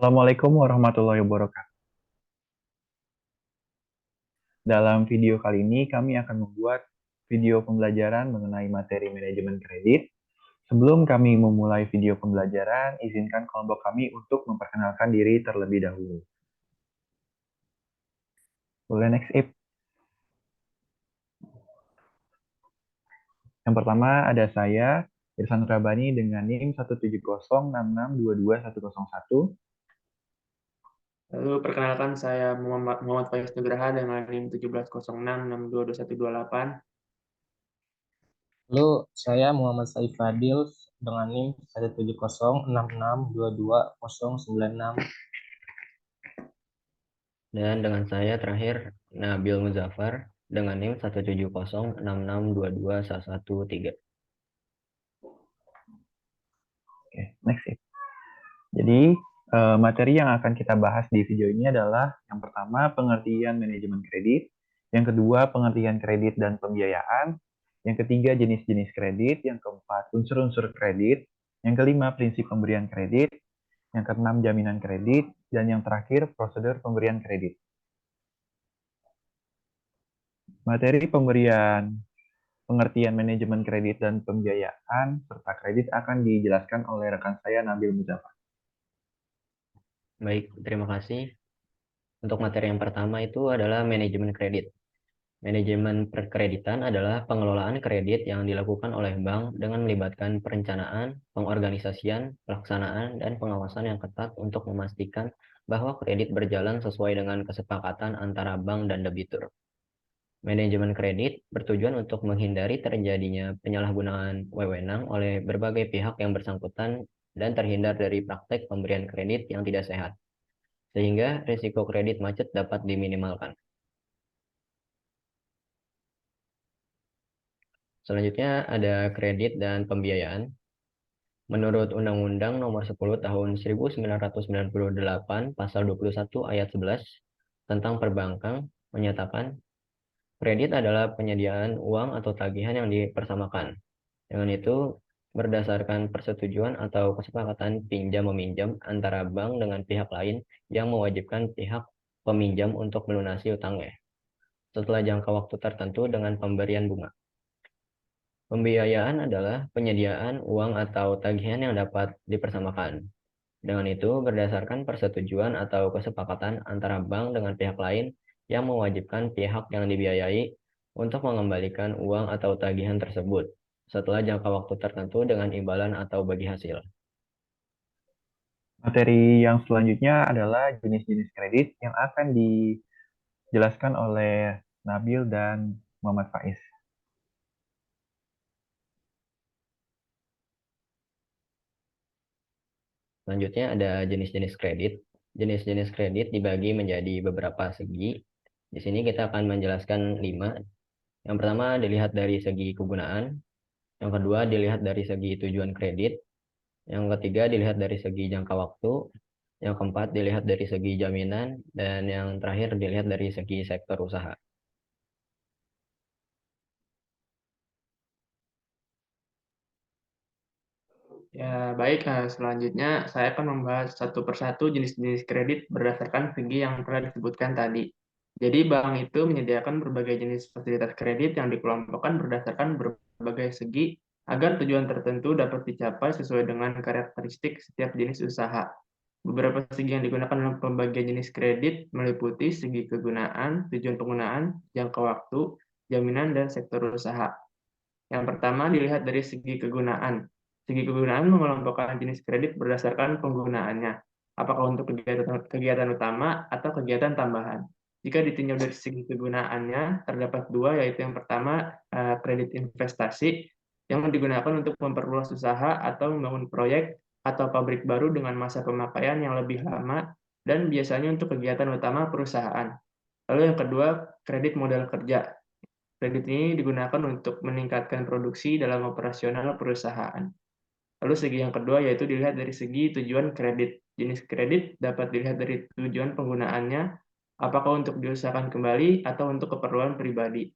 Assalamualaikum warahmatullahi wabarakatuh. Dalam video kali ini kami akan membuat video pembelajaran mengenai materi manajemen kredit. Sebelum kami memulai video pembelajaran, izinkan kelompok kami untuk memperkenalkan diri terlebih dahulu. Boleh next, Ip. Yang pertama ada saya, Irfan Rabani dengan NIM 17066622101. Lalu perkenalkan saya Muhammad Faiz Nugraha dengan NIM 1706622128. Lalu saya Muhammad Saif Fadil dengan NIM 17066222096. Dan dengan saya terakhir Nabil Muzaffar dengan NIM 17066221113. Oke, next, Ip. Jadi, materi yang akan kita bahas di video ini adalah yang pertama, pengertian manajemen kredit, yang kedua, pengertian kredit dan pembiayaan, yang ketiga, jenis-jenis kredit, yang keempat, unsur-unsur kredit, yang kelima, prinsip pemberian kredit, yang keenam, jaminan kredit, dan yang terakhir, prosedur pemberian kredit. Materi pengertian manajemen kredit dan pembiayaan serta kredit akan dijelaskan oleh rekan saya Nabil Muzaffar. Baik, terima kasih. Untuk materi yang pertama itu adalah manajemen kredit. Manajemen perkreditan adalah pengelolaan kredit yang dilakukan oleh bank dengan melibatkan perencanaan, pengorganisasian, pelaksanaan, dan pengawasan yang ketat untuk memastikan bahwa kredit berjalan sesuai dengan kesepakatan antara bank dan debitur. Manajemen kredit bertujuan untuk menghindari terjadinya penyalahgunaan wewenang oleh berbagai pihak yang bersangkutan dan terhindar dari praktek pemberian kredit yang tidak sehat, sehingga risiko kredit macet dapat diminimalkan. Selanjutnya ada kredit dan pembiayaan. Menurut Undang-Undang Nomor 10 Tahun 1998 Pasal 21 Ayat 11 tentang perbankan menyatakan kredit adalah penyediaan uang atau tagihan yang dipersamakan. Dengan itu, berdasarkan persetujuan atau kesepakatan pinjam-meminjam antara bank dengan pihak lain yang mewajibkan pihak peminjam untuk melunasi utangnya setelah jangka waktu tertentu dengan pemberian bunga. Pembiayaan adalah penyediaan uang atau tagihan yang dapat dipersamakan. Dengan itu, berdasarkan persetujuan atau kesepakatan antara bank dengan pihak lain yang mewajibkan pihak yang dibiayai untuk mengembalikan uang atau tagihan tersebut setelah jangka waktu tertentu dengan imbalan atau bagi hasil. Materi yang selanjutnya adalah jenis-jenis kredit yang akan dijelaskan oleh Nabil dan Muhammad Faiz. Selanjutnya ada jenis-jenis kredit. Jenis-jenis kredit dibagi menjadi beberapa segi. Di sini kita akan menjelaskan 5. Yang pertama dilihat dari segi kegunaan. Yang kedua dilihat dari segi tujuan kredit. Yang ketiga dilihat dari segi jangka waktu. Yang keempat dilihat dari segi jaminan. Dan yang terakhir dilihat dari segi sektor usaha. Ya, baik. Selanjutnya saya akan membahas satu persatu jenis-jenis kredit berdasarkan segi yang telah disebutkan tadi. Jadi, bank itu menyediakan berbagai jenis fasilitas kredit yang dikelompokkan berdasarkan berbagai segi agar tujuan tertentu dapat dicapai sesuai dengan karakteristik setiap jenis usaha. Beberapa segi yang digunakan dalam pembagian jenis kredit meliputi segi kegunaan, tujuan penggunaan, jangka waktu, jaminan, dan sektor usaha. Yang pertama dilihat dari segi kegunaan. Segi kegunaan mengelompokkan jenis kredit berdasarkan penggunaannya, apakah untuk kegiatan utama atau kegiatan tambahan. Jika ditinjau dari segi kegunaannya, terdapat dua, yaitu yang pertama kredit investasi yang digunakan untuk memperluas usaha atau membangun proyek atau pabrik baru dengan masa pemakaian yang lebih lama dan biasanya untuk kegiatan utama perusahaan. Lalu yang kedua, kredit modal kerja. Kredit ini digunakan untuk meningkatkan produksi dalam operasional perusahaan. Lalu segi yang kedua yaitu dilihat dari segi tujuan kredit. Jenis kredit dapat dilihat dari tujuan penggunaannya, apakah untuk diusahakan kembali atau untuk keperluan pribadi.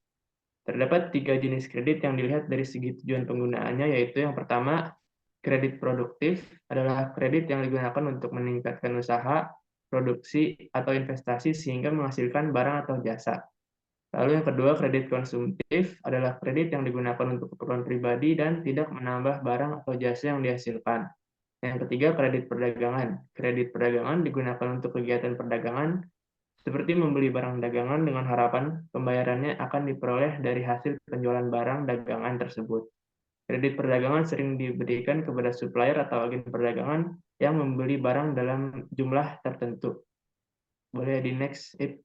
Terdapat tiga jenis kredit yang dilihat dari segi tujuan penggunaannya, yaitu yang pertama, Kredit produktif adalah kredit yang digunakan untuk meningkatkan usaha, produksi, atau investasi sehingga menghasilkan barang atau jasa. Lalu yang kedua, kredit konsumtif adalah kredit yang digunakan untuk keperluan pribadi dan tidak menambah barang atau jasa yang dihasilkan. Yang ketiga, kredit perdagangan. Kredit perdagangan digunakan untuk kegiatan perdagangan, seperti membeli barang dagangan dengan harapan pembayarannya akan diperoleh dari hasil penjualan barang dagangan tersebut. Kredit perdagangan sering diberikan kepada supplier atau agen perdagangan yang membeli barang dalam jumlah tertentu. Boleh di next, Ip.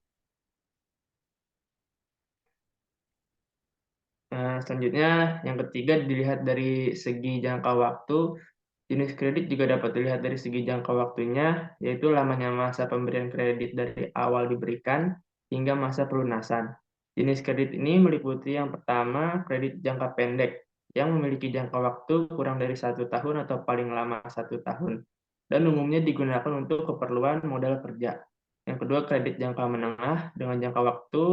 Selanjutnya, yang ketiga dilihat dari segi jangka waktu. Jenis kredit juga dapat dilihat dari segi jangka waktunya, yaitu lamanya masa pemberian kredit dari awal diberikan hingga masa pelunasan. Jenis kredit ini meliputi yang pertama, kredit jangka pendek, yang memiliki jangka waktu kurang dari 1 tahun atau paling lama 1 tahun, dan umumnya digunakan untuk keperluan modal kerja. Yang kedua, kredit jangka menengah dengan jangka waktu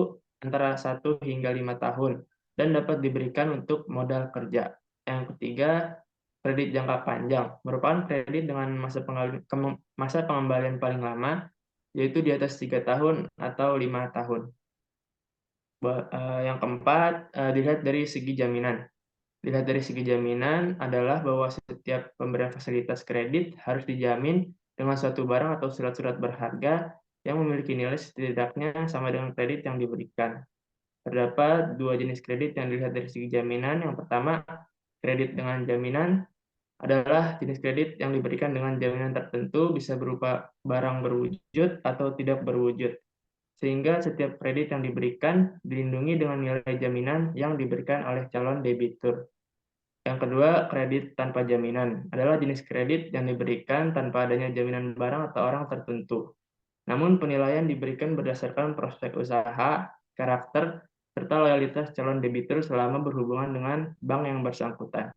antara 1 hingga 5 tahun, dan dapat diberikan untuk modal kerja. Yang ketiga, kredit jangka panjang merupakan kredit dengan masa pengembalian paling lama, yaitu di atas 3 tahun atau 5 tahun. Yang keempat, dilihat dari segi jaminan. Dilihat dari segi jaminan adalah bahwa setiap pemberian fasilitas kredit harus dijamin dengan suatu barang atau surat-surat berharga yang memiliki nilai setidaknya sama dengan kredit yang diberikan. Terdapat dua jenis kredit yang dilihat dari segi jaminan. Yang pertama, kredit dengan jaminan adalah jenis kredit yang diberikan dengan jaminan tertentu, bisa berupa barang berwujud atau tidak berwujud, sehingga setiap kredit yang diberikan dilindungi dengan nilai jaminan yang diberikan oleh calon debitur. Yang kedua, kredit tanpa jaminan adalah jenis kredit yang diberikan tanpa adanya jaminan barang atau orang tertentu. Namun penilaian diberikan berdasarkan prospek usaha, karakter, serta loyalitas calon debitur selama berhubungan dengan bank yang bersangkutan.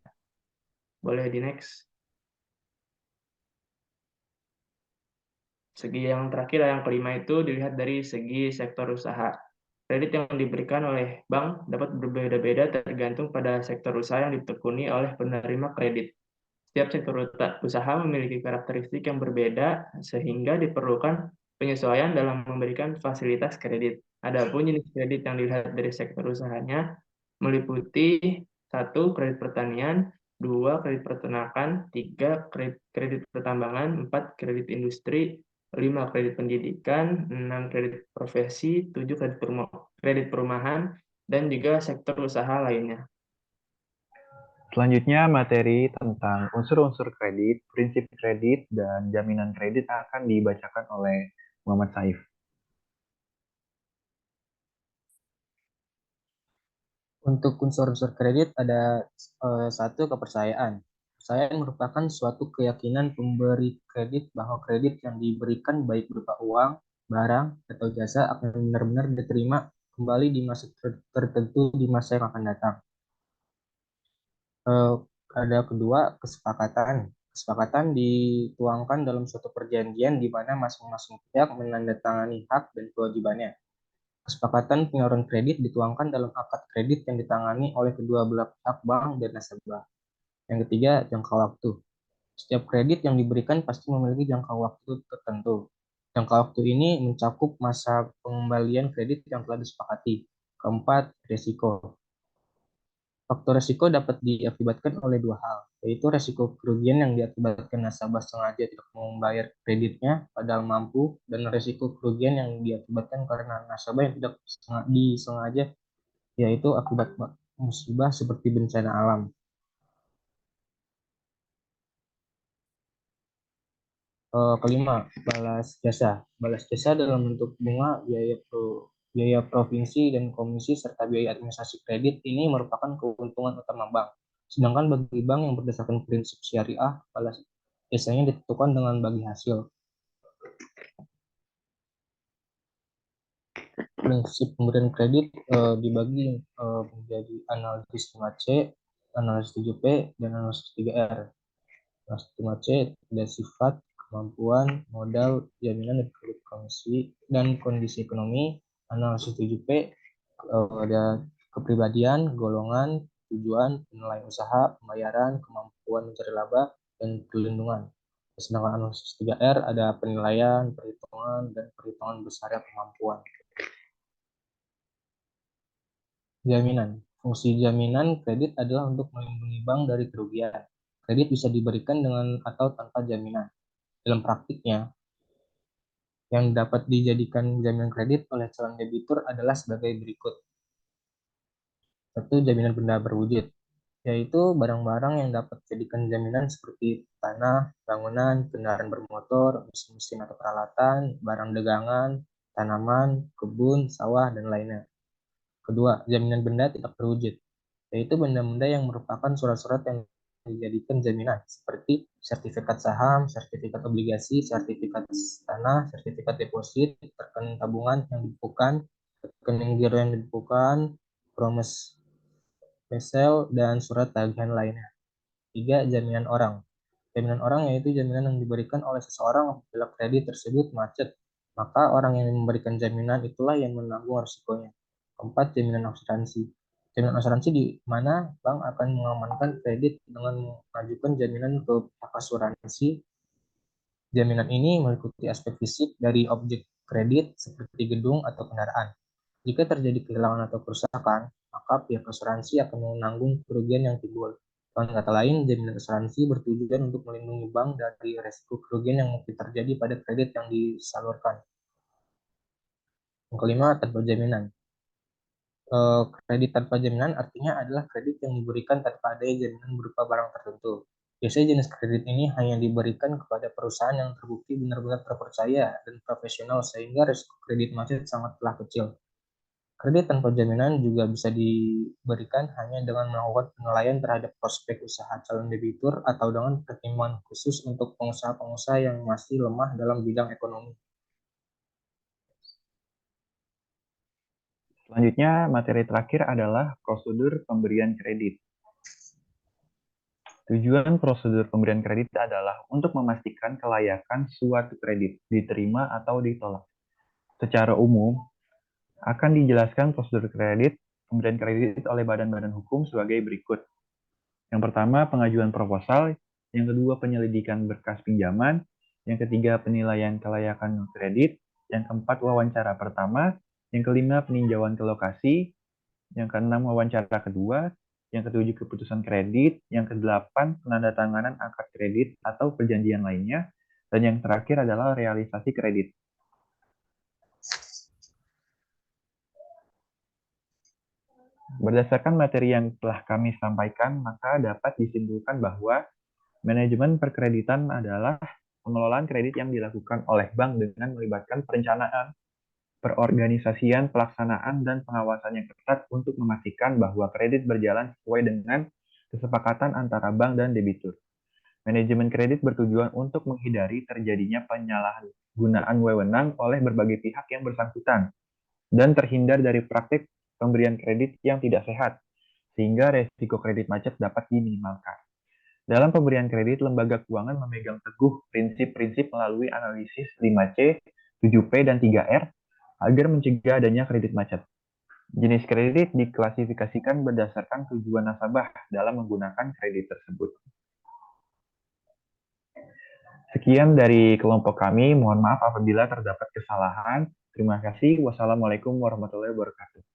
Boleh di next. Segi yang terakhir, yang kelima itu dilihat dari segi sektor usaha. Kredit yang diberikan oleh bank dapat berbeda-beda tergantung pada sektor usaha yang ditekuni oleh penerima kredit. Setiap sektor usaha memiliki karakteristik yang berbeda, sehingga diperlukan penyesuaian dalam memberikan fasilitas kredit. Adapun jenis kredit yang dilihat dari sektor usahanya meliputi 1. Kredit pertanian, 2. Kredit peternakan, 3. Kredit pertambangan, 4. Kredit industri, 5. Kredit pendidikan, 6. Kredit profesi, 7. Kredit perumahan, dan juga sektor usaha lainnya. Selanjutnya, materi tentang unsur-unsur kredit, prinsip kredit, dan jaminan kredit akan dibacakan oleh Muhammad Saif. Untuk unsur-unsur kredit ada 1. Kepercayaan. Kepercayaan merupakan suatu keyakinan pemberi kredit bahwa kredit yang diberikan baik berupa uang, barang, atau jasa akan benar-benar diterima kembali di masa tertentu di masa yang akan datang. Ada kedua, kesepakatan. Kesepakatan dituangkan dalam suatu perjanjian di mana masing-masing pihak menandatangani hak dan kewajibannya. Kesepakatan penyaluran kredit dituangkan dalam akad kredit yang ditangani oleh kedua belah pihak bank dan nasabah. Yang ketiga, jangka waktu. Setiap kredit yang diberikan pasti memiliki jangka waktu tertentu. Jangka waktu ini mencakup masa pengembalian kredit yang telah disepakati. Keempat, risiko. Faktor risiko dapat diakibatkan oleh dua hal, yaitu risiko kerugian yang diakibatkan nasabah sengaja tidak membayar kreditnya padahal mampu, dan risiko kerugian yang diakibatkan karena nasabah yang tidak disengaja, yaitu akibat musibah seperti bencana alam. Kelima, balas jasa. Balas jasa dalam bentuk bunga, biaya provinsi dan komisi serta biaya administrasi kredit ini merupakan keuntungan utama bank. Sedangkan bagi bank yang berdasarkan prinsip syariah, balas jasanya ditentukan dengan bagi hasil. Prinsip pemberian kredit dibagi menjadi analisis 5C, analisis 7P, dan analisis 3R. Analisis 5C ada sifat, kemampuan, modal, jaminan, dan kondisi ekonomi. Analisis 7P ada kepribadian, golongan, tujuan, penilaian usaha, pembayaran, kemampuan mencari laba, dan perlindungan. Sedangkan analisis 3R ada penilaian, perhitungan, dan perhitungan besarnya kemampuan. Jaminan. Fungsi jaminan kredit adalah untuk melindungi bank dari kerugian. Kredit bisa diberikan dengan atau tanpa jaminan. Dalam praktiknya, yang dapat dijadikan jaminan kredit oleh calon debitur adalah sebagai berikut. Satu, jaminan benda berwujud, yaitu barang-barang yang dapat dijadikan jaminan seperti tanah, bangunan, kendaraan bermotor, mesin-mesin atau peralatan, barang dagangan, tanaman, kebun, sawah, dan lainnya. Kedua, jaminan benda tidak berwujud, yaitu benda-benda yang merupakan surat-surat yang dijadikan jaminan, seperti sertifikat saham, sertifikat obligasi, sertifikat tanah, sertifikat deposit, rekening tabungan yang dibukukan, rekening giro yang dibukukan, promise sale, dan surat tagihan lainnya. Tiga, jaminan orang. Jaminan orang yaitu jaminan yang diberikan oleh seseorang apabila kredit tersebut macet, maka orang yang memberikan jaminan itulah yang menanggung risikonya. Keempat, jaminan asuransi. Jaminan asuransi di mana bank akan mengamankan kredit dengan mengajukan jaminan ke pihak asuransi. Jaminan ini meliputi aspek fisik dari objek kredit seperti gedung atau kendaraan. Jika terjadi kehilangan atau kerusakan, maka pihak asuransi akan menanggung kerugian yang timbul. Dengan kata lain, jaminan asuransi bertujuan untuk melindungi bank dari resiko kerugian yang mungkin terjadi pada kredit yang disalurkan. Yang kelima, tanpa jaminan. Kredit tanpa jaminan artinya adalah kredit yang diberikan tanpa adanya jaminan berupa barang tertentu. Biasanya jenis kredit ini hanya diberikan kepada perusahaan yang terbukti benar-benar terpercaya dan profesional sehingga risiko kredit macet sangatlah kecil. Kredit tanpa jaminan juga bisa diberikan hanya dengan melakukan penilaian terhadap prospek usaha calon debitur atau dengan pertimbangan khusus untuk pengusaha-pengusaha yang masih lemah dalam bidang ekonomi. Selanjutnya, materi terakhir adalah prosedur pemberian kredit. Tujuan prosedur pemberian kredit adalah untuk memastikan kelayakan suatu kredit diterima atau ditolak. Secara umum, akan dijelaskan prosedur pemberian kredit oleh badan-badan hukum sebagai berikut. Yang pertama, pengajuan proposal. Yang kedua, penyelidikan berkas pinjaman. Yang ketiga, penilaian kelayakan kredit. Yang keempat, wawancara pertama. Yang kelima, peninjauan ke lokasi. Yang keenam, wawancara kedua. Yang ketujuh, keputusan kredit. Yang kedelapan, penandatanganan akad kredit atau perjanjian lainnya. Dan yang terakhir adalah realisasi kredit. Berdasarkan materi yang telah kami sampaikan, maka dapat disimpulkan bahwa manajemen perkreditan adalah pengelolaan kredit yang dilakukan oleh bank dengan melibatkan perencanaan, perorganisasian, pelaksanaan, dan pengawasan yang ketat untuk memastikan bahwa kredit berjalan sesuai dengan kesepakatan antara bank dan debitur. Manajemen kredit bertujuan untuk menghindari terjadinya penyalahgunaan wewenang oleh berbagai pihak yang bersangkutan dan terhindar dari praktik pemberian kredit yang tidak sehat, sehingga resiko kredit macet dapat diminimalkan. Dalam pemberian kredit, lembaga keuangan memegang teguh prinsip-prinsip melalui analisis 5C, 7P, dan 3R agar mencegah adanya kredit macet. Jenis kredit diklasifikasikan berdasarkan tujuan nasabah dalam menggunakan kredit tersebut. Sekian dari kelompok kami, mohon maaf apabila terdapat kesalahan. Terima kasih. Wassalamualaikum warahmatullahi wabarakatuh.